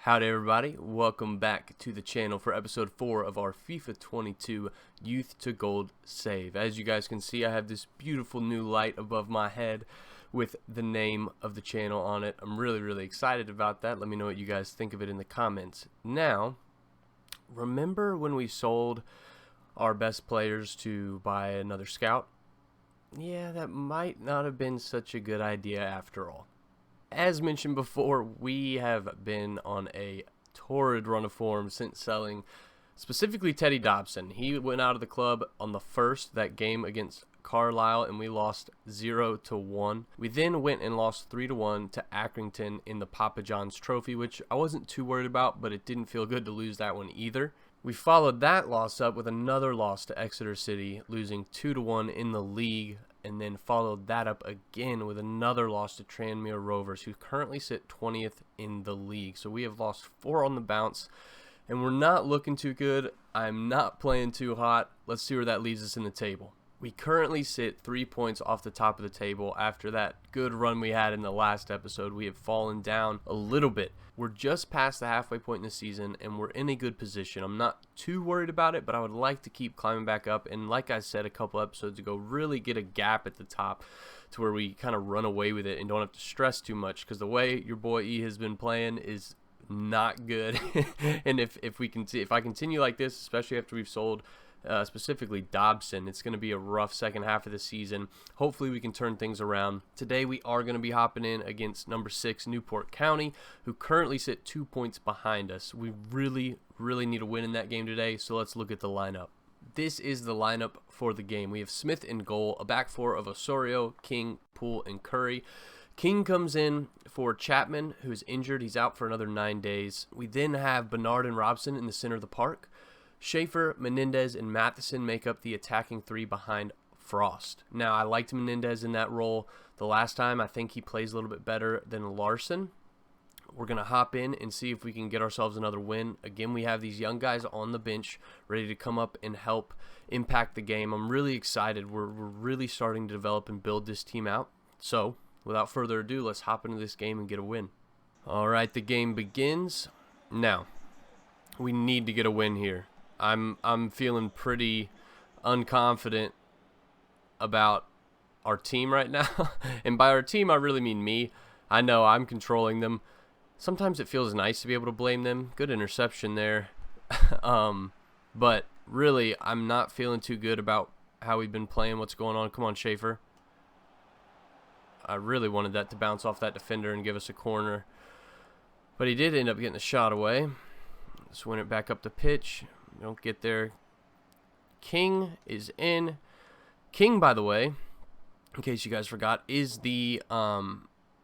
Howdy everybody, welcome back to the channel for episode 4 of our FIFA 22 Youth to Gold save. As you guys can see, I have this beautiful new light above my head with the name of the channel on it. I'm really excited about that. Let me know what you guys think of it in the comments. Now, remember when we sold our best players to buy another scout? Yeah, that might not have been such a good idea after all. As mentioned before, we have been on a torrid run of form since selling specifically Teddy Dobson. He went out of the club on the first, that game against Carlisle, and we lost 0-1. We then went and lost 3-1 to Accrington in the Papa John's Trophy, which I wasn't too worried about, but it didn't feel good to lose that one either. We followed that loss up with another loss to Exeter City, losing 2-1 in the league, and then followed that up again with another loss to Tranmere Rovers, who currently sit 20th in the league. So we have lost 4 on the bounce, and we're not looking too good. I'm not playing too hot. Let's see where that leaves us in the table. We currently sit 3 points off the top of the table. After that good run we had in the last episode, we have fallen down a little bit. We're just past the halfway point in the season, and we're in a good position. I'm not too worried about it, but I would like to keep climbing back up. And like I said a couple episodes ago, really get a gap at the top to where we kind of run away with it and don't have to stress too much, because the way your boy E has been playing is not good. And if I continue like this, especially after we've sold specifically Dobson, it's going to be a rough second half of the season. Hopefully we can turn things around. Today we are going to be hopping in against number 6 Newport County, who currently sit 2 points behind us. We really need a win in that game today, so let's look at the lineup. This is the lineup for the game. We have Smith in goal, a back four of Osorio, King, Poole, and Curry. King comes in for Chapman, who is injured. He's out for another 9 days. We then have Bernard and Robson in the center of the park. Schaefer, Menendez, and Matheson make up the attacking 3 behind Frost. Now, I liked Menendez in that role the last time. I think he plays a little bit better than Larson. We're going to hop in and see if we can get ourselves another win. Again, we have these young guys on the bench ready to come up and help impact the game. I'm really excited. We're really starting to develop and build this team out. So, without further ado, let's hop into this game and get a win. All right, the game begins. Now, we need to get a win here. I'm feeling pretty unconfident about our team right now. And by our team, I really mean me. I know I'm controlling them. Sometimes it feels nice to be able to blame them. Good interception there. But really, I'm not feeling too good about how we've been playing, what's going on. Come on, Schaefer. I really wanted that to bounce off that defender and give us a corner. But he did end up getting the shot away. Let's win it back up the pitch. We don't get there. King is in. King, by the way, in case you guys forgot, is the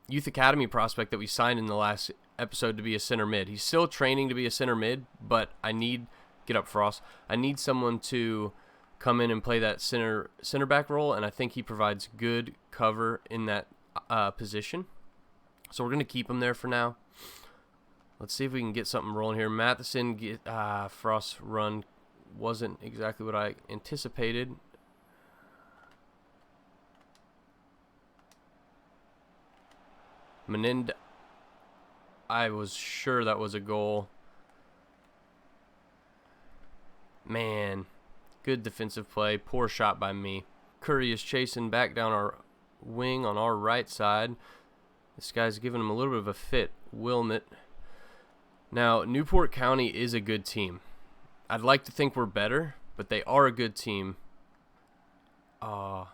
Youth Academy prospect that we signed in the last episode to be a center mid. He's still training to be a center mid, but I need, get up Frost, I need someone to come in and play that center back role, and I think he provides good cover in that position. So we're going to keep him there for now. Let's see if we can get something rolling here. Matheson, Frost's run wasn't exactly what I anticipated. Menendez, I was sure that was a goal. Man, good defensive play. Poor shot by me. Curry is chasing back down our wing on our right side. This guy's giving him a little bit of a fit. Wilmot. Now, Newport County is a good team. I'd like to think we're better, but they are a good team. That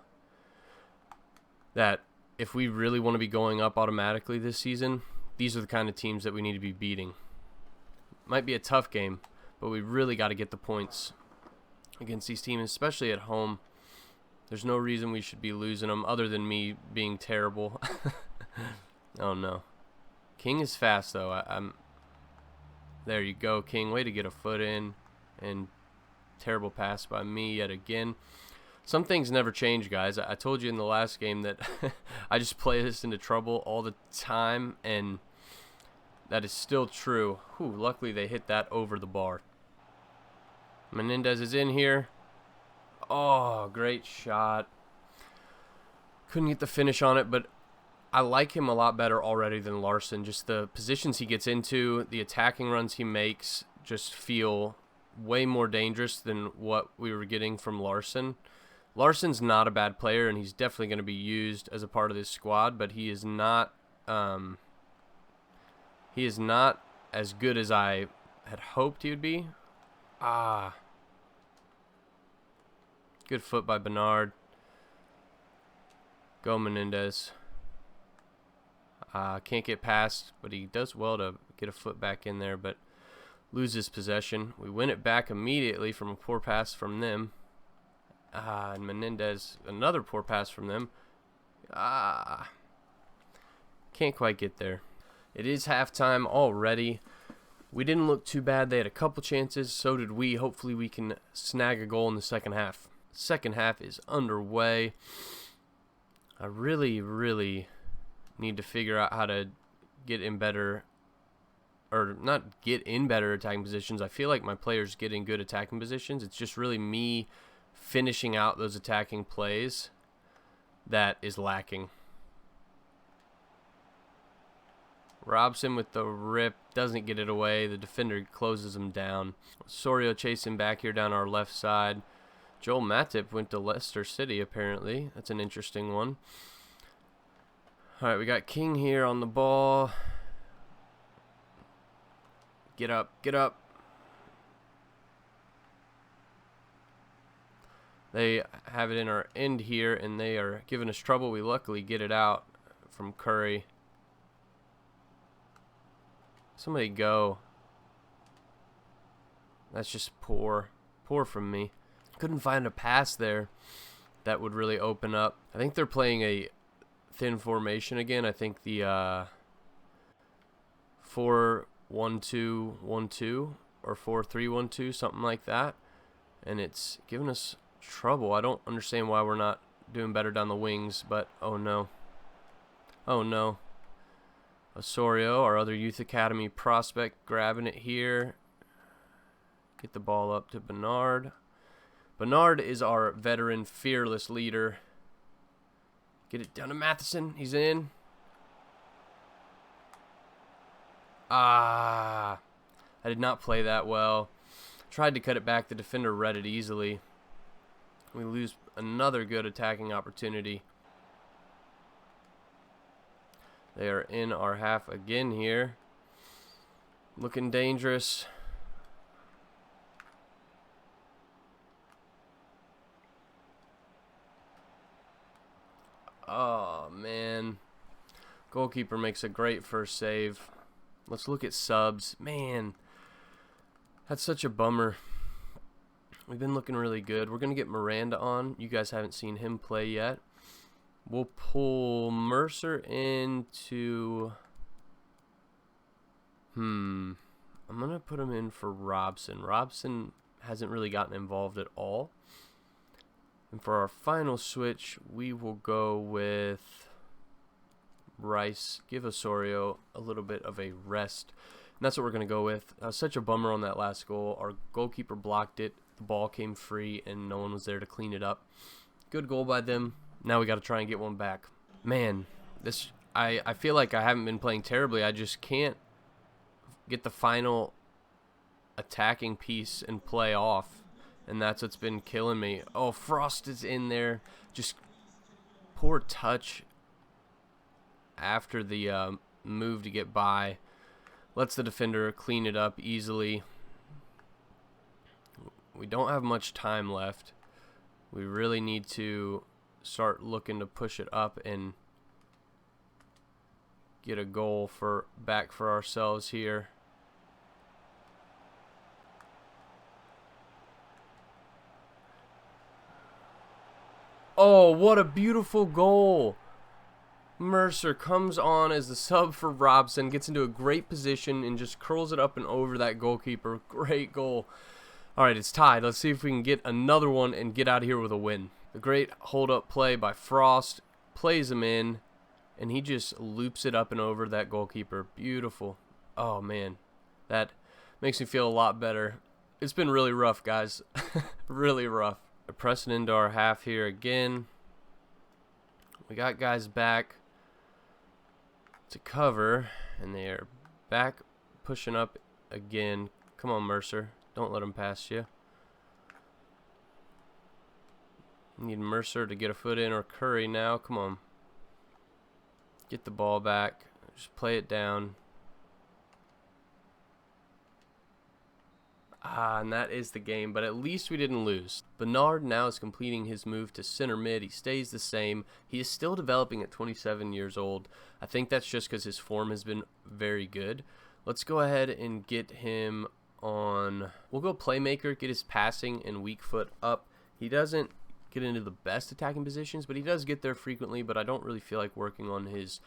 if we really want to be going up automatically this season, these are the kind of teams that we need to be beating. Might be a tough game, but we really got to get the points against these teams, especially at home. There's no reason we should be losing them other than me being terrible. Oh, no. King is fast, though. There you go, King. Way to get a foot in. And terrible pass by me yet again. Some things never change, guys. I told you in the last game that I just play this into trouble all the time, and that is still true. Whew, luckily they hit that over the bar. Menendez is in here. Oh, great shot. Couldn't get the finish on it, but I like him a lot better already than Larson. Just the positions he gets into, the attacking runs he makes just feel way more dangerous than what we were getting from Larson. Larson's not a bad player, and he's definitely going to be used as a part of this squad, but he is not as good as I had hoped he would be. Good foot by Bernard. Go Menendez. Can't get past, but he does well to get a foot back in there, but loses possession. We win it back immediately from a poor pass from them. And Menendez, another poor pass from them. Can't quite get there. It is halftime already. We didn't look too bad. They had a couple chances. So did we. Hopefully we can snag a goal in the second half. Second half is underway. I really need to figure out how to get in better, or not get in better attacking positions. I feel like my players get in good attacking positions. It's just really me finishing out those attacking plays that is lacking. Robson with the rip, doesn't get it away. The defender closes him down. Osorio chasing back here down our left side. Joel Matip went to Leicester City, apparently. That's an interesting one. All right, we got King here on the ball. Get up, get up. They have it in our end here, and they are giving us trouble. We luckily get it out from Curry. Somebody go. That's just poor. Poor from me. Couldn't find a pass there that would really open up. I think they're playing a thin formation again. I think the 4-1-2-1-2 or 4-3-1-2, something like that. And it's giving us trouble. I don't understand why we're not doing better down the wings, but oh no. Oh no. Osorio, our other youth academy prospect, grabbing it here. Get the ball up to Bernard. Bernard is our veteran, fearless leader. Get it down to Matheson. He's in. I did not play that well. Tried to cut it back. The defender read it easily. We lose another good attacking opportunity. They are in our half again here. Looking dangerous. Oh, man. Goalkeeper makes a great first save. Let's look at subs. Man, that's such a bummer. We've been looking really good. We're going to get Miranda on. You guys haven't seen him play yet. We'll pull Mercer into... I'm going to put him in for Robson. Robson hasn't really gotten involved at all. And for our final switch, we will go with Rice. Give Osorio a little bit of a rest. And that's what we're going to go with. Such a bummer on that last goal. Our goalkeeper blocked it. The ball came free, and no one was there to clean it up. Good goal by them. Now we got to try and get one back. Man, this I feel like I haven't been playing terribly. I just can't get the final attacking piece and play off. And that's what's been killing me. Oh, Frost is in there. Just poor touch after the move to get by. Lets the defender clean it up easily. We don't have much time left. We really need to start looking to push it up and get a goal back for ourselves here. Oh, what a beautiful goal. Mercer comes on as the sub for Robson, gets into a great position and just curls it up and over that goalkeeper. Great goal. All right, it's tied. Let's see if we can get another one and get out of here with a win. The great hold-up play by Frost, plays him in, and he just loops it up and over that goalkeeper. Beautiful. Oh, man. That makes me feel a lot better. It's been really rough, guys. Really rough. We're pressing into our half here again. We got guys back. to cover, and they are back pushing up again. Come on, Mercer. Don't let him pass you. Need Mercer to get a foot in, or Curry now. Come on. Get the ball back. Just play it down. And that is the game, but at least we didn't lose. Bernard now is completing his move to center mid. He stays the same. He is still developing at 27 years old. I think that's just because his form has been very good. Let's go ahead and get him on. We'll go playmaker, get his passing and weak foot up. He doesn't get into the best attacking positions, but he does get there frequently, but I don't really feel like working on his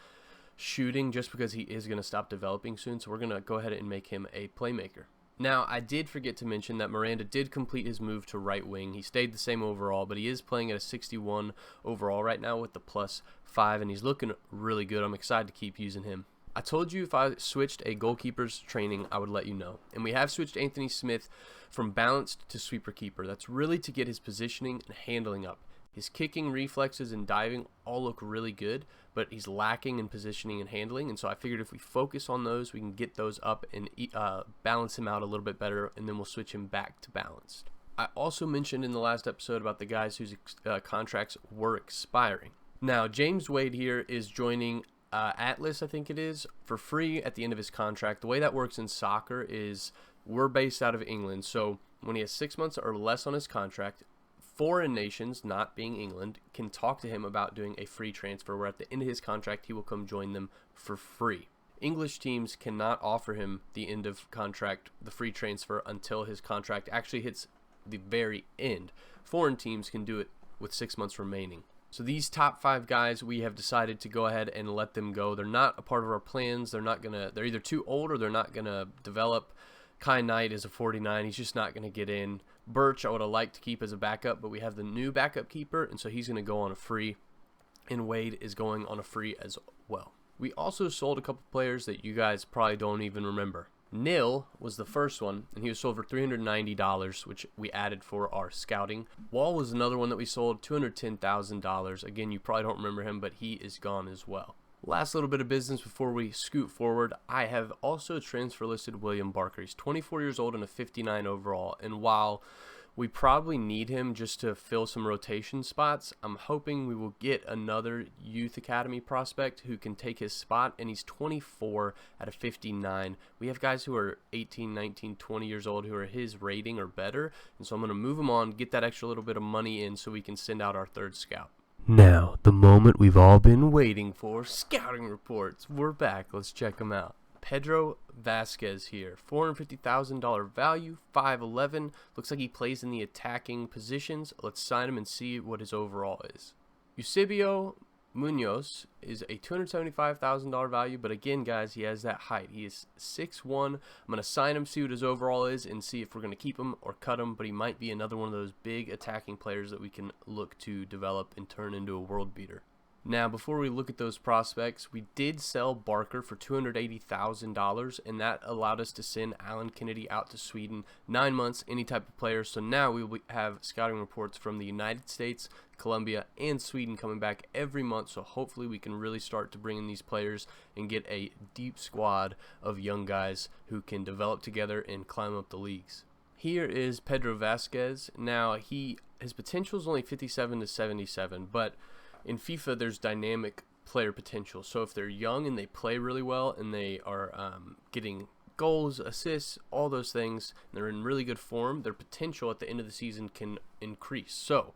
shooting just because he is going to stop developing soon, so we're going to go ahead and make him a playmaker. Now, I did forget to mention that Miranda did complete his move to right wing. He stayed the same overall, but he is playing at a 61 overall right now with the +5, and he's looking really good. I'm excited to keep using him. I told you if I switched a goalkeeper's training, I would let you know. And we have switched Anthony Smith from balanced to sweeper keeper. That's really to get his positioning and handling up. His kicking, reflexes, and diving all look really good, but he's lacking in positioning and handling, and so I figured if we focus on those, we can get those up and balance him out a little bit better, and then we'll switch him back to balanced. I also mentioned in the last episode about the guys whose contracts were expiring. Now, James Wade here is joining Atlas, I think it is, for free at the end of his contract. The way that works in soccer is we're based out of England, so when he has 6 months or less on his contract, foreign nations, not being England, can talk to him about doing a free transfer, where at the end of his contract he will come join them for free. English teams cannot offer him the end of contract, the free transfer, until his contract actually hits the very end. Foreign teams can do it with 6 months remaining. So these top 5 guys, we have decided to go ahead and let them go. They're not a part of our plans. They're either too old or they're not gonna develop. Kai Knight is a 49. He's just not going to get in. Birch I would have liked to keep as a backup, but we have the new backup keeper, and so he's going to go on a free. And Wade is going on a free as well. We also sold a couple players that you guys probably don't even remember. Nil was the first one, and he was sold for $390, which we added for our scouting. Wall was another one that we sold, $210,000. Again, you probably don't remember him, but he is gone as well. Last little bit of business before we scoot forward. I have also transfer listed William Barker. He's 24 years old and a 59 overall, and while we probably need him just to fill some rotation spots, I'm hoping we will get another youth academy prospect who can take his spot, and he's 24 at a 59. We have guys who are 18, 19, 20 years old who are his rating or better, and so I'm going to move him on, get that extra little bit of money in so we can send out our third scout. Now, the moment we've all been waiting for, scouting reports. We're back. Let's check them out. Pedro Vasquez here, $450,000 value, 5'11". Looks like he plays in the attacking positions. Let's sign him and see what his overall is. Eusebio Munoz is a $275,000 value, but again, guys, he has that height. He is 6'1". I'm going to sign him, see what his overall is, and see if we're going to keep him or cut him, but he might be another one of those big attacking players that we can look to develop and turn into a world beater. Now, before we look at those prospects, we did sell Barker for $280,000, and that allowed us to send Alan Kennedy out to Sweden 9 months, any type of player. So now we will have scouting reports from the United States, Colombia, and Sweden coming back every month. So hopefully we can really start to bring in these players and get a deep squad of young guys who can develop together and climb up the leagues. Here is Pedro Vasquez. Now, his potential is only 57 to 77, but in FIFA, there's dynamic player potential. So if they're young and they play really well and they are getting goals, assists, all those things, and they're in really good form, their potential at the end of the season can increase. So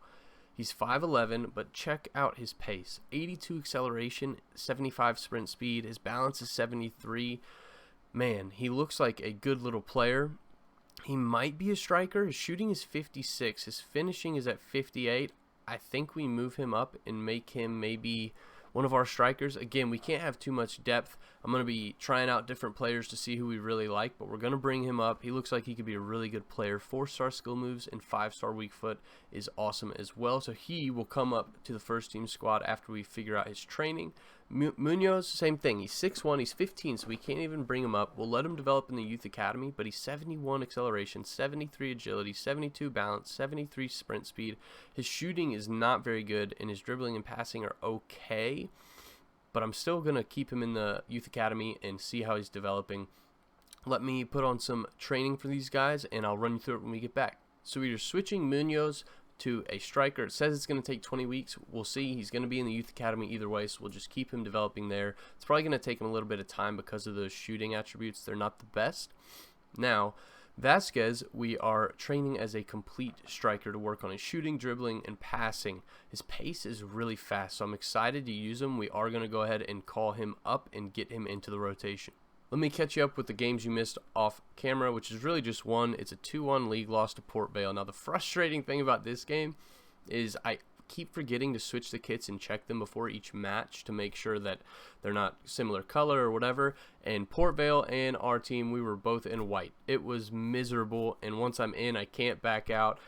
he's 5'11", but check out his pace. 82 acceleration, 75 sprint speed. His balance is 73. Man, he looks like a good little player. He might be a striker. His shooting is 56. His finishing is at 58. I think we move him up and make him maybe one of our strikers. Again, we can't have too much depth. I'm going to be trying out different players to see who we really like, but we're going to bring him up. He looks like he could be a really good player. 4-star skill moves and 5-star weak foot is awesome as well. So he will come up to the first team squad after we figure out his training. Munoz, same thing. He's 6'1", he's 15, so we can't even bring him up. We'll let him develop in the youth academy, but he's 71 acceleration, 73 agility, 72 balance, 73 sprint speed. His shooting is not very good, and his dribbling and passing are okay. but I'm still going to keep him in the youth academy and see how he's developing. Let me put on some training for these guys, and I'll run you through it when we get back. So we are switching Munoz to a striker. It says it's going to take 20 weeks. We'll see. He's going to be in the youth academy either way, so we'll just keep him developing there. It's probably going to take him a little bit of time because of those shooting attributes. They're not the best. Now, Vasquez, we are training as a complete striker to work on his shooting, dribbling, and passing. His pace is really fast, so I'm excited to use him. We are going to go ahead and call him up and get him into the rotation. Let me catch you up with the games you missed off camera, which is really just one. It's a 2-1 league loss to Port Vale. Now, the frustrating thing about this game is I keep forgetting to switch the kits and check them before each match to make sure that they're not similar color or whatever. And Port Vale and our team, we were both in white. It was miserable, and once I'm in, I can't back out.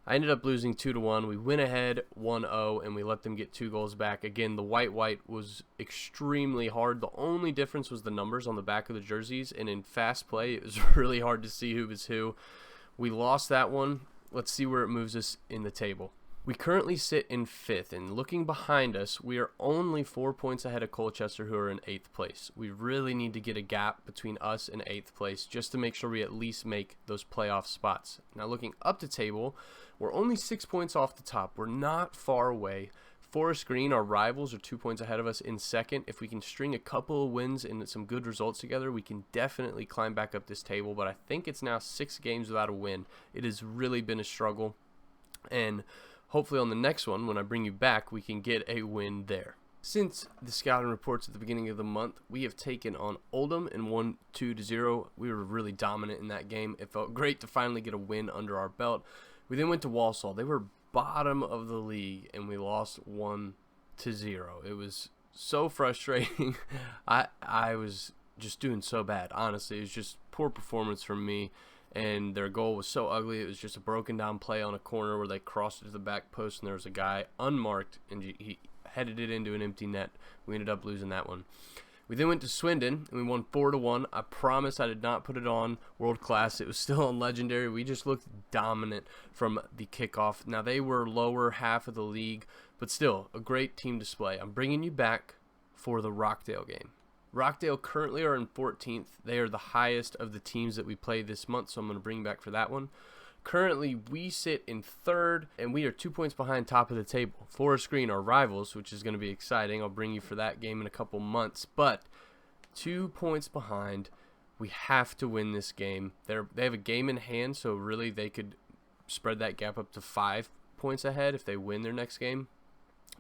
I ended up losing 2-1. We went ahead 1-0, and we let them get 2 goals back. Again, the white was extremely hard. The only difference was the numbers on the back of the jerseys, and in fast play, it was really hard to see who was who. We lost that one. Let's see where it moves us in the table. We currently sit in 5th, and looking behind us, we are only 4 points ahead of Colchester, who are in 8th place. We really need to get a gap between us and 8th place just to make sure we at least make those playoff spots. Now, looking up the table, we're only 6 points off the top. We're not far away. Forest Green, our rivals, are 2 points ahead of us in 2nd. If we can string a couple of wins and some good results together, we can definitely climb back up this table, but I think it's now 6 games without a win. It has really been a struggle, and hopefully on the next one, when I bring you back, we can get a win there. Since the scouting reports at the beginning of the month, we have taken on Oldham and won 2-0. We were really dominant in that game. It felt great to finally get a win under our belt. We then went to Walsall. They were bottom of the league, and we lost 1-0. It was so frustrating. I was just doing so bad, honestly. It was just poor performance from me. And their goal was so ugly. It was just a broken down play on a corner where they crossed it to the back post, and there was a guy unmarked, and he headed it into an empty net. We ended up losing that one. We then went to Swindon, and we won 4-1. I promise I did not put it on world class. It was still on legendary. We just looked dominant from the kickoff. Now, they were lower half of the league, but still a great team display. I'm bringing you back for the Rockdale game. Rockdale currently are in 14th. They are the highest of the teams that we play this month, so I'm going to bring back for that one. Currently, we sit in 3rd, and we are 2 points behind top of the table. Forest Green are rivals, which is going to be exciting. I'll bring you for that game in a couple months, but 2 points behind. We have to win this game. They have a game in hand, so really they could spread that gap up to 5 points ahead if they win their next game.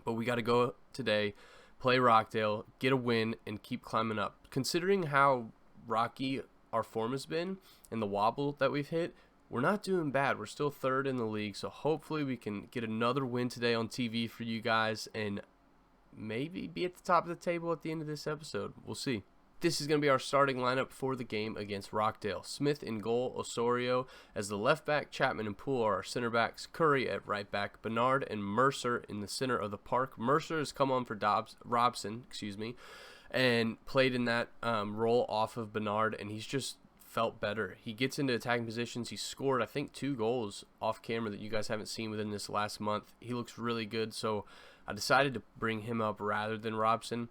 But we got to go today, play Rockdale, get a win, and keep climbing up. Considering how rocky our form has been and the wobble that we've hit, we're not doing bad. We're still 3rd in the league, so hopefully we can get another win today on TV for you guys and maybe be at the top of the table at the end of this episode. We'll see. This is going to be our starting lineup for the game against Rockdale. Smith in goal, Osorio as the left back, Chapman and Poole are our center backs, Curry at right back, Bernard and Mercer in the center of the park. Mercer has come on for Robson, and played in that role off of Bernard, and he's just felt better. He gets into attacking positions. He scored, I think, 2 goals off camera that you guys haven't seen within this last month. He looks really good, so I decided to bring him up rather than Robson.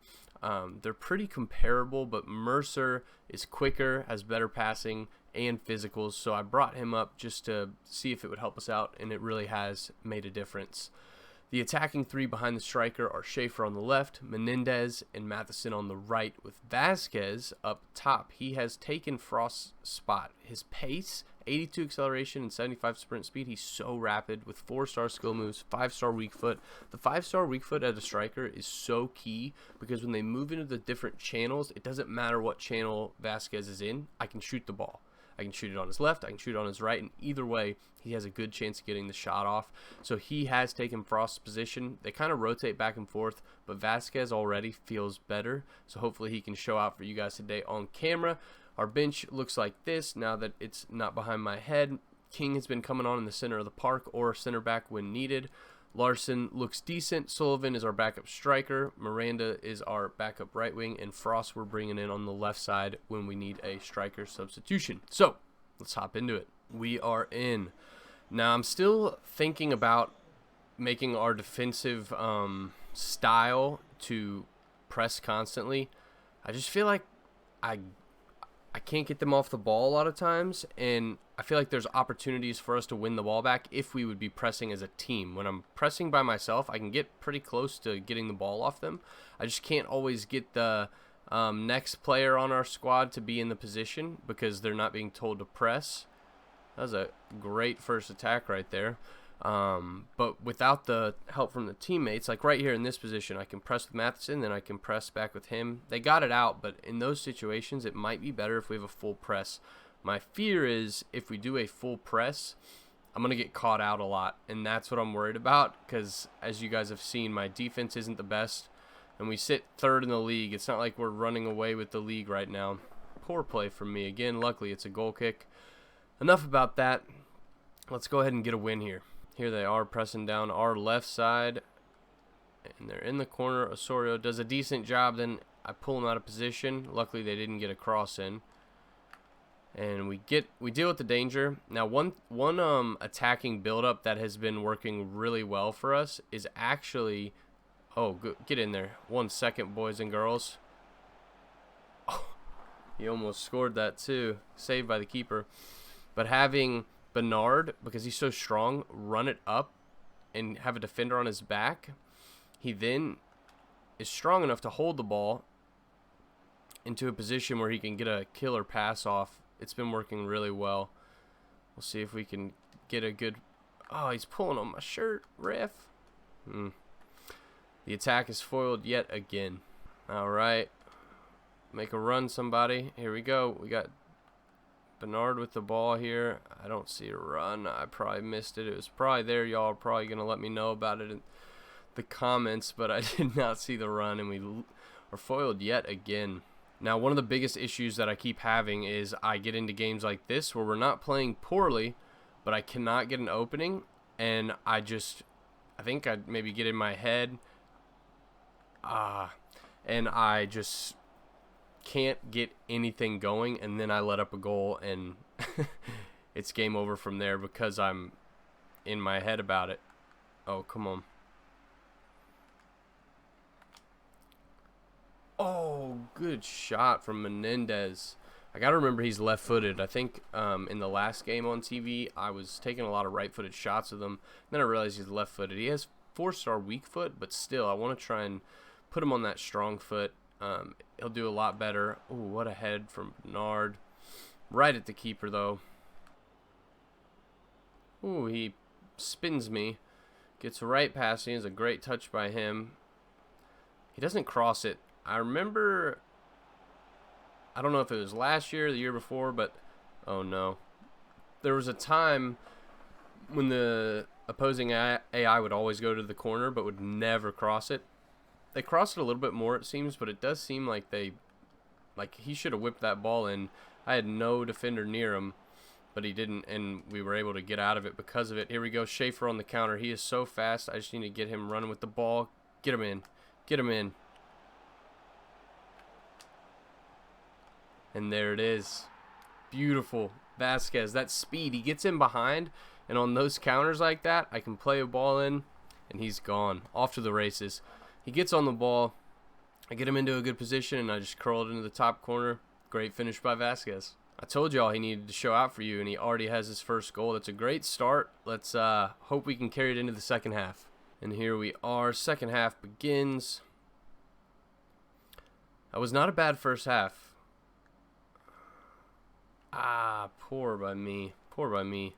They're pretty comparable, but Mercer is quicker, has better passing and physicals, so I brought him up just to see if it would help us out, and it really has made a difference. The attacking 3 behind the striker are Schaefer on the left, Menendez and Matheson on the right, with Vasquez up top. He has taken Frost's spot. His pace, 82 acceleration and 75 sprint speed. He's so rapid with 4-star skill moves, 5-star weak foot. The 5-star weak foot as a striker is so key because when they move into the different channels, it doesn't matter what channel Vasquez is in. I can shoot the ball. I can shoot it on his left, I can shoot it on his right, and either way, he has a good chance of getting the shot off. So he has taken Frost's position. They kind of rotate back and forth, but Vasquez already feels better, so hopefully he can show out for you guys today on camera. Our bench looks like this now that it's not behind my head. King has been coming on in the center of the park or center back when needed. Larson looks decent. Sullivan is our backup striker. Miranda is our backup right wing. And Frost we're bringing in on the left side when we need a striker substitution. So let's hop into it. We are in. Now I'm still thinking about making our defensive style to press constantly, I just feel like I can't get them off the ball a lot of times, and I feel like there's opportunities for us to win the ball back if we would be pressing as a team. When I'm pressing by myself, I can get pretty close to getting the ball off them. I just can't always get the next player on our squad to be in the position because they're not being told to press. That was a great first attack right there. But without the help from the teammates, like right here in this position, I can press with Matheson, then I can press back with him. They got it out, but in those situations, it might be better if we have a full press. My fear is if we do a full press, I'm going to get caught out a lot, and that's what I'm worried about because, as you guys have seen, my defense isn't the best, and we sit third in the league. It's not like we're running away with the league right now. Poor play from me. Again, luckily, it's a goal kick. Enough about that. Let's go ahead and get a win here. Here they are pressing down our left side, and they're in the corner. Osorio does a decent job. Then I pull them out of position. Luckily, they didn't get a cross in, and we deal with the danger. Now, one attacking buildup that has been working really well for us is actually, oh, good, get in there. 1 second, boys and girls. Oh, he almost scored that too. Saved by the keeper, but having Bernard, because he's so strong, run it up and have a defender on his back. He then is strong enough to hold the ball into a position where he can get a killer pass off. It's been working really well. We'll see if we can get a good... Oh, he's pulling on my shirt, ref. The attack is foiled yet again. All right. Make a run, somebody. Here we go. We got Bernard with the ball here. I don't see a run. I probably missed it. It was probably there. Y'all are probably going to let me know about it in the comments, but I did not see the run, and we are foiled yet again. Now, one of the biggest issues that I keep having is I get into games like this where we're not playing poorly, but I cannot get an opening, and I think I maybe get in my head, and I just can't get anything going, and then I let up a goal, and it's game over from there because I'm in my head about it. Oh, come on. Oh, good shot from Menendez. I gotta remember he's left-footed. I think in the last game on TV, I was taking a lot of right-footed shots with him. Then I realized he's left-footed. He has 4-star weak foot, but still, I want to try and put him on that strong foot. He'll do a lot better. Ooh, what a head from Bernard. Right at the keeper, though. Ooh, he spins me. Gets right past me. It's a great touch by him. He doesn't cross it. I remember, I don't know if it was last year or the year before, but, oh no. There was a time when the opposing AI would always go to the corner, but would never cross it. They crossed it a little bit more, it seems, but it does seem like he should have whipped that ball in. I had no defender near him, but he didn't, and we were able to get out of it because of it. Here we go, Schaefer on the counter. He is so fast. I just need to get him running with the ball. Get him in. Get him in. And there it is. Beautiful. Vasquez, that speed. He gets in behind, and on those counters like that, I can play a ball in, and he's gone. Off to the races. He gets on the ball. I get him into a good position, and I just curl it into the top corner. Great finish by Vasquez. I told y'all he needed to show out for you, and he already has his first goal. That's a great start. Let's hope we can carry it into the second half. And here we are. Second half begins. That was not a bad first half. Poor by me. Poor by me.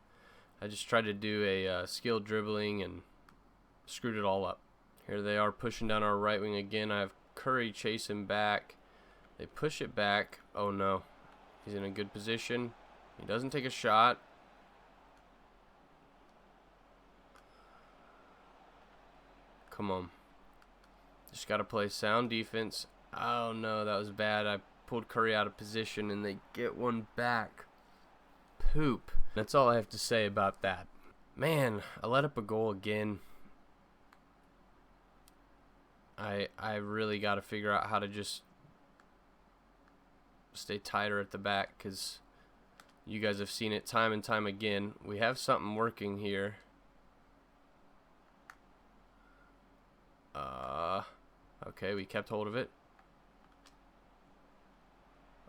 I just tried to do a skilled dribbling and screwed it all up. Here they are pushing down our right wing again. I have Curry chasing back. They push it back. Oh no. He's in a good position. He doesn't take a shot. Come on. Just got to play sound defense. Oh no, that was bad. I pulled Curry out of position and they get one back. Poop. That's all I have to say about that. Man, I let up a goal again. I really got to figure out how to just stay tighter at the back, because you guys have seen it time and time again. We have something working here. Okay, we kept hold of it.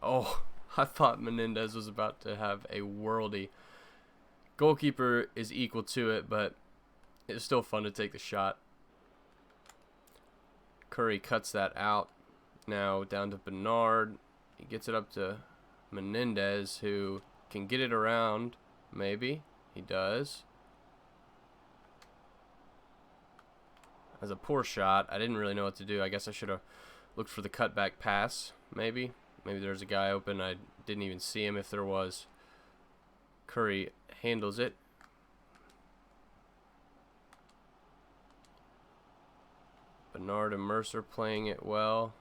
Oh, I thought Menendez was about to have a worldie. Goalkeeper is equal to it, but it's still fun to take the shot. Curry cuts that out. Now down to Bernard. He gets it up to Menendez, who can get it around. Maybe. He does. That's a poor shot. I didn't really know what to do. I guess I should have looked for the cutback pass. Maybe. Maybe there's a guy open. I didn't even see him if there was. Curry handles it. Bernard and Mercer playing it well.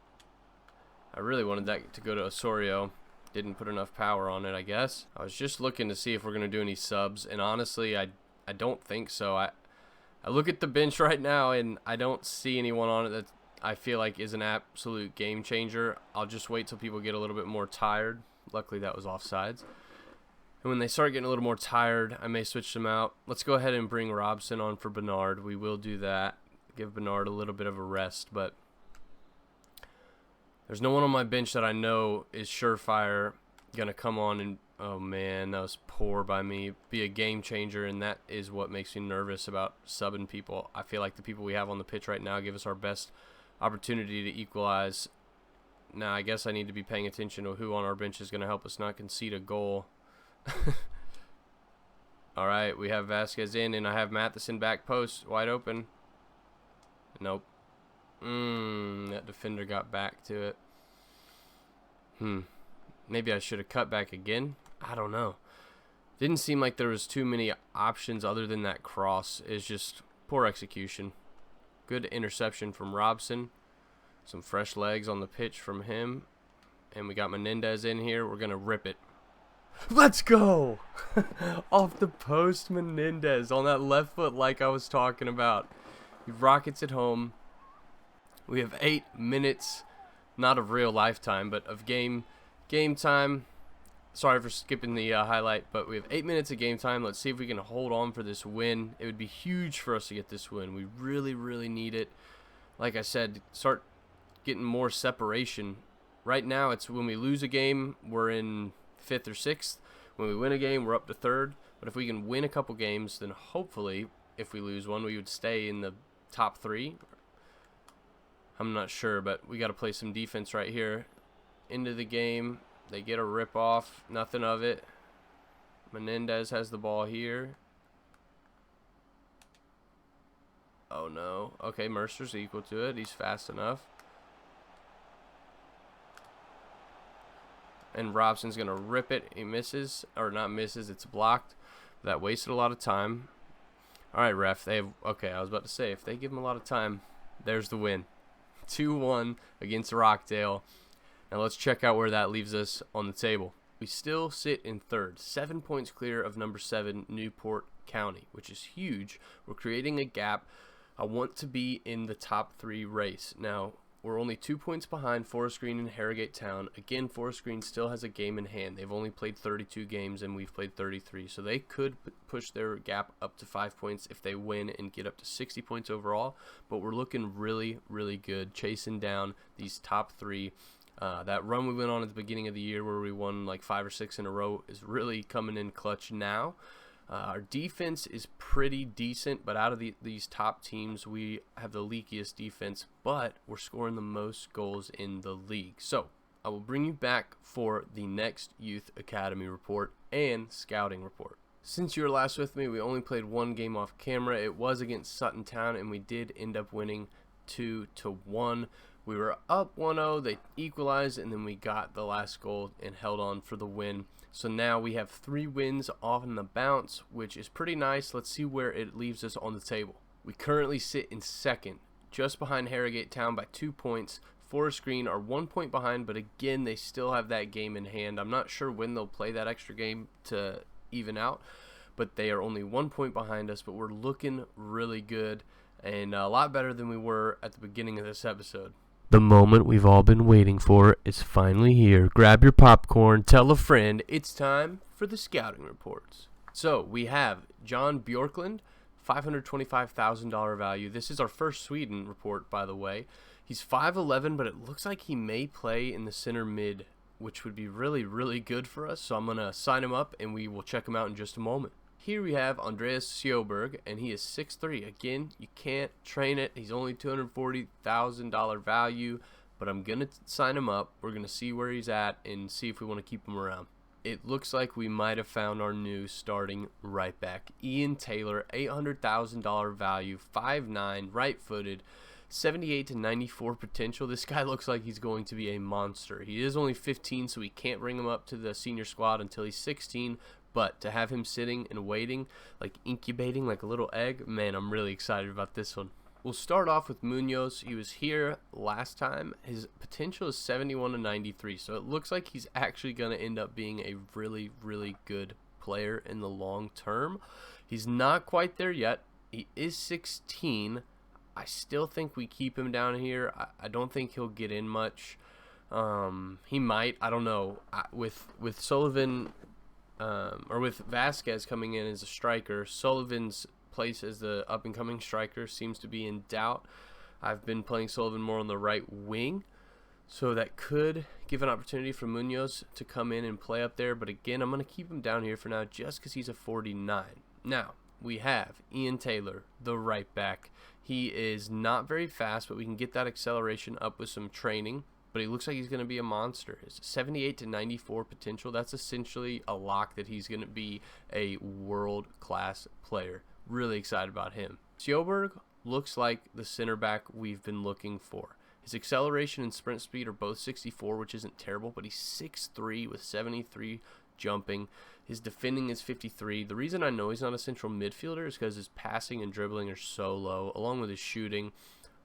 I really wanted that to go to Osorio. Didn't put enough power on it, I guess. I was just looking to see if we're going to do any subs, and honestly, I don't think so. I look at the bench right now, and I don't see anyone on it that I feel like is an absolute game changer. I'll just wait till people get a little bit more tired. Luckily, that was offsides. And when they start getting a little more tired, I may switch them out. Let's go ahead and bring Robson on for Bernard. We will do that. Give Bernard a little bit of a rest, but there's no one on my bench that I know is surefire gonna come on and, oh man, that was poor by me, be a game changer, and that is what makes me nervous about subbing people. I feel like the people we have on the pitch right now give us our best opportunity to equalize. Now I guess I need to be paying attention to who on our bench is gonna help us not concede a goal. Alright, we have Vasquez in, and I have Matheson back post wide open. Nope. That defender got back to it. Maybe I should have cut back again. I don't know. Didn't seem like there was too many options other than that cross. It's just poor execution. Good interception from Robson. Some fresh legs on the pitch from him. And we got Menendez in here. We're going to rip it. Let's go! Off the post, Menendez on that left foot like I was talking about. He rockets it home. We have 8 minutes, not of real lifetime, but of game time. Sorry for skipping the highlight, but we have 8 minutes of game time. Let's see if we can hold on for this win. It would be huge for us to get this win. We really, really need it. Like I said, start getting more separation. Right now, it's when we lose a game, we're in 5th or 6th. When we win a game, we're up to 3rd. But if we can win a couple games, then hopefully, if we lose one, we would stay in the top 3. I'm not sure, but we got to play some defense right here. Into the game. They get a rip off. Nothing of it. Menendez has the ball here. Oh, no. Okay, Mercer's equal to it. He's fast enough. And Robson's going to rip it. He misses. Or not misses. It's blocked. That wasted a lot of time. All right, ref. They have, okay, I was about to say, if they give him a lot of time, there's the win. 2-1 against Rockdale. Now let's check out where that leaves us on the table. We still sit in 3rd, 7 points clear of number 7, Newport County, which is huge. We're creating a gap. I want to be in the top 3 race. Now, we're only 2 points behind Forest Green and Harrogate Town. Again, Forest Green still has a game in hand. They've only played 32 games and we've played 33. So they could push their gap up to 5 points if they win and get up to 60 points overall. But we're looking really, really good, chasing down these top 3. That run we went on at the beginning of the year where we won like 5 or 6 in a row is really coming in clutch now. Our defense is pretty decent, but out of these top teams, we have the leakiest defense, but we're scoring the most goals in the league. So I will bring you back for the next Youth Academy report and scouting report. Since you were last with me, we only played 1 game off camera. It was against Sutton Town, and we did end up winning 2-1. We were up 1-0, they equalized, and then we got the last goal and held on for the win. So now we have 3 wins off in the bounce, which is pretty nice. Let's see where it leaves us on the table. We currently sit in 2nd, just behind Harrogate Town by 2 points. Forest Green are 1 point behind, but again, they still have that game in hand. I'm not sure when they'll play that extra game to even out, but they are only 1 point behind us, but we're looking really good and a lot better than we were at the beginning of this episode. The moment we've all been waiting for is finally here. Grab your popcorn, tell a friend. It's time for the scouting reports. So we have John Bjorklund, $525,000 value. This is our first Sweden report, by the way. He's 5'11", but it looks like he may play in the center mid which would be really, really good for us. So I'm going to sign him up, and we will check him out in just a moment. Here we have Andreas Sjoberg, and he is 6'3". Again, you can't train it. He's only $240,000 value, but I'm going to sign him up. We're going to see where he's at and see if we want to keep him around. It looks like we might have found our new starting right back. Ian Taylor, $800,000 value, 5'9", right-footed, 78 to 94 potential. This guy looks like he's going to be a monster. He is only 15, so we can't bring him up to the senior squad until he's 16. But to have him sitting and waiting, like incubating like a little egg, man, I'm really excited about this one. We'll start off with Munoz. He was here last time. His potential is 71 to 93, so it looks like he's actually going to end up being a really, really good player in the long term. He's not quite there yet. He is 16. I still think we keep him down here. I don't think he'll get in much. He might. I don't know. With Sullivan... or with Vasquez coming in as a striker, Sullivan's place as the up-and-coming striker seems to be in doubt. I've been playing Sullivan more on the right wing, so that could give an opportunity for Munoz to come in and play up there. But again, I'm going to keep him down here for now just because he's a 49. Now, we have Ian Taylor, the right back. He is not very fast, but we can get that acceleration up with some training. But he looks like he's going to be a monster. His 78 to 94 potential, that's essentially a lock that he's going to be a world-class player. Really excited about him. Sjoberg looks like the center back we've been looking for. His acceleration and sprint speed are both 64, which isn't terrible, but he's 6'3" with 73 jumping. His defending is 53. The reason I know he's not a central midfielder is because his passing and dribbling are so low, along with his shooting.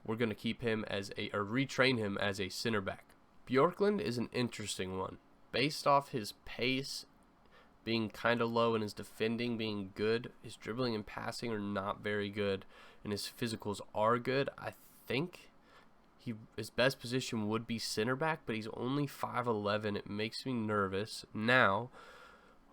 We're going to keep him as or retrain him as a center back. Bjorklund is an interesting one. Based off his pace being kind of low and his defending being good, his dribbling and passing are not very good, and his physicals are good. I think his best position would be center back, but he's only 5'11". It makes me nervous. Now,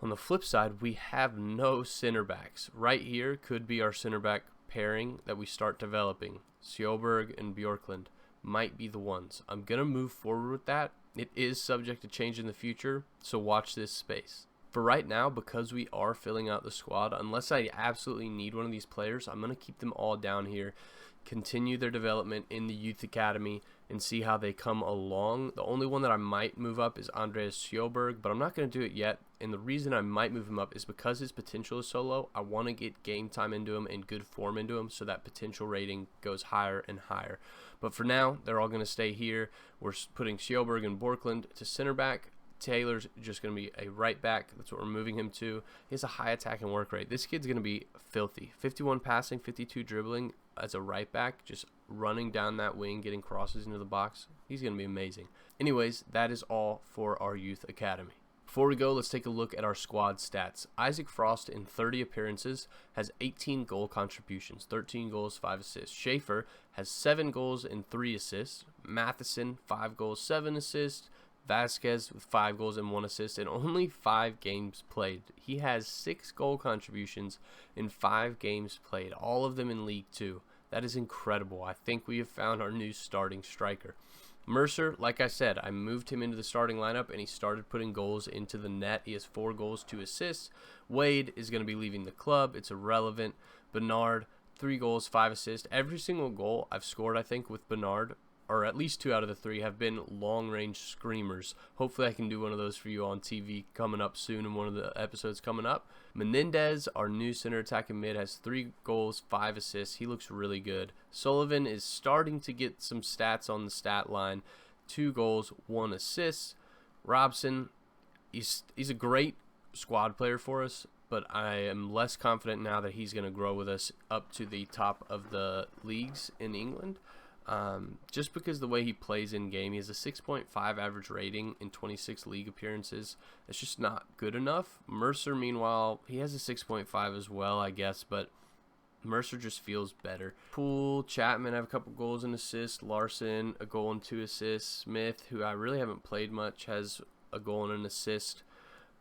on the flip side, we have no center backs. Right here could be our center back pairing that we start developing. Sjoberg and Bjorklund might be the ones. I'm going to move forward with that. It is subject to change in the future, so watch this space. For right now, because we are filling out the squad, unless I absolutely need one of these players, I'm going to keep them all down here, continue their development in the youth academy, and see how they come along. The only one that I might move up is Andreas Sjoberg, but I'm not going to do it yet. And the reason I might move him up is because his potential is so low. I want to get game time into him and good form into him so that potential rating goes higher and higher. But for now, they're all going to stay here. We're putting Sjoberg and Bjorklund to center back. Taylor's just going to be a right back. That's what we're moving him to. He has a high attack and work rate. This kid's going to be filthy. 51 passing, 52 dribbling as a right back, just running down that wing, getting crosses into the box. He's going to be amazing. Anyways, that is all for our youth academy. Before we go, let's take a look at our squad stats. Isaac Frost, in 30 appearances, has 18 goal contributions, 13 goals, 5 assists. Schaefer has 7 goals and 3 assists. Matheson, 5 goals, 7 assists. Vasquez with 5 goals and 1 assist and only 5 games played. He has 6 goal contributions in 5 games played, all of them in League 2. That is incredible. I think we have found our new starting striker. Mercer, like I said, I moved him into the starting lineup and he started putting goals into the net. He has 4 goals, 2 assists. Wade is going to be leaving the club. It's irrelevant. Bernard, 3 goals, 5 assists. Every single goal I've scored, I think, with Bernard, or at least 2 out of the 3, have been long-range screamers. Hopefully I can do one of those for you on TV coming up soon in one of the episodes coming up. Menendez, our new center attacking mid, has 3 goals, 5 assists. He looks really good. Sullivan is starting to get some stats on the stat line. 2 goals, 1 assist. Robson, he's a great squad player for us, but I am less confident now that he's going to grow with us up to the top of the leagues in England. Just because the way he plays in game, he has a 6.5 average rating in 26 league appearances. It's just not good enough. Mercer, meanwhile, he has a 6.5 as well, I guess, but Mercer just feels better. Poole, Chapman have a couple goals and assists. Larson, a goal and 2 assists. Smith, who I really haven't played much, has a goal and an assist.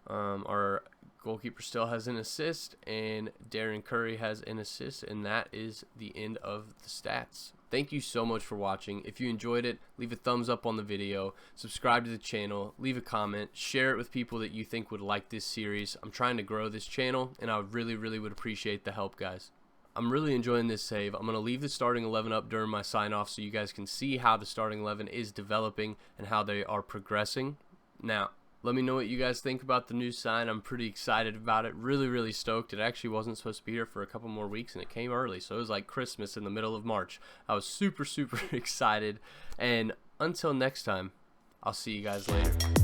Our goalkeeper still has an assist, and Darren Curry has an assist, and that is the end of the stats. Thank you so much for watching. If you enjoyed it, leave a thumbs up on the video, subscribe to the channel, leave a comment, share it with people that you think would like this series. I'm trying to grow this channel, and I really would appreciate the help, guys. I'm really enjoying this save. I'm going to leave the starting 11 up during my sign off so you guys can see how the starting 11 is developing and how they are progressing. Now, let me know what you guys think about the new sign. I'm pretty excited about it. Really stoked. It actually wasn't supposed to be here for a couple more weeks, and it came early, so it was like Christmas in the middle of March. I was super excited. And until next time, I'll see you guys later.